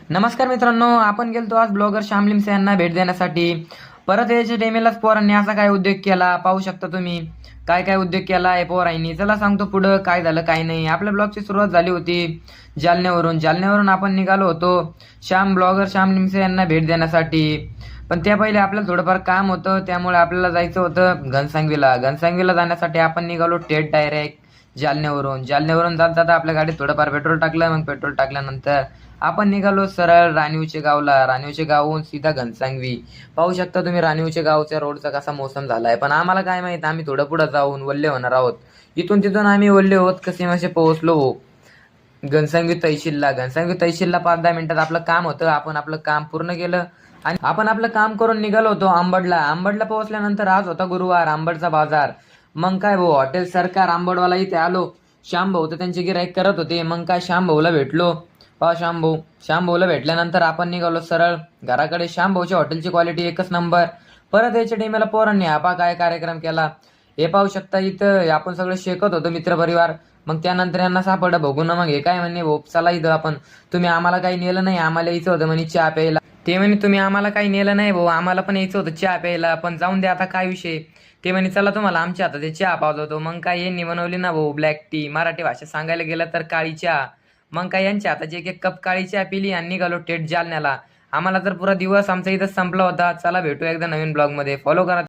नमस्कार मित्रांनो, आपण गेलतो आज ब्लॉगर श्याम लिमसे यांना भेट देण्यासाठी. परत याच्या टायमेलाच पोरांनी असा काय उद्योग केला पाहू शकता तुम्ही. काय काय उद्योग केला आहे पोरांनी, चला सांगतो पुढं काय झालं काय नाही. आपल्या ब्लॉगची सुरुवात झाली होती जालन्यावरून आपण निघालो होतो ब्लॉगर श्याम लिमसे यांना भेट देण्यासाठी. पण त्या पहिले आपल्याला थोडंफार काम होतं, त्यामुळे आपल्याला जायचं होतं घनसांगवीला जाण्यासाठी आपण निघालो थेट डायरेक्ट जालन्यावरून जात जाता आपल्या गाडीत थोडंफार पेट्रोल टाकलं. मग पेट्रोल टाकल्यानंतर आपण निघालो सरळ राणीवचे गावहून सीधा घनसांगवी. पाहू शकता तुम्ही राणीवचे गावच्या रोडचा कसा मोसम झालाय. पण आम्हाला काय माहित, आम्ही थोडं पुढे जाऊन वल्ले होणार आहोत. इथून तिथून आम्ही वल्ले होत कसे मासे पोहोचलो घनसांगवी तहसीलला 5-10 मिनिटात आपलं काम होतं. आपण आपलं काम पूर्ण केलं आणि आपण आपलं काम करून निघालो होतो आंबडला पोहोचल्यानंतर आज होता गुरुवार, आंबडचा बाजार. मग काय भाऊ, हॉटेल सरकार आंबडवाला इथे आलो. श्याम भाऊ तर त्यांचे गिराईक करत होते. मग काय श्याम भाऊला भेटलो. श्याम भाऊला भेटल्यानंतर आपण निघालो सरळ घराकडे. श्याम भाऊच्या हॉटेलची क्वालिटी एकच नंबर. परत याच्या टायमाला पोरांनी आपा काय कार्यक्रम केला हे पाहू शकता. इथं आपण सगळं शेकत होतो मित्रपरिवार. मग त्यानंतर यांना सापडलं बघून. मग हे काय म्हणे, भाऊ चला इथं आपण, तुम्ही आम्हाला काही नेलं नाही, आम्हाला यायचं होतं म्हणे चहा प्यायला. ते म्हणे तुम्ही आम्हाला काही नेलं नाही भाऊ, आम्हाला पण यायचं होतं चहा प्यायला, पण जाऊन दे आता काय विषय. ते म्हणे चला तुम्हाला आमच्या हातात चहा पावतो. मग काय यांनी बनवली ना भाऊ ब्लॅक टी, मराठी भाषेत सांगायला गेलं तर काळी चहा. मग काय यांच्या हाताची एक कप काळी चहा पिली आणि निघालो थेट जालन्याला. आम्हाला तर पुरा दिवस आमचा इथं संपला होता. चला भेटू एकदा नवीन ब्लॉग मध्ये, फॉलो करा.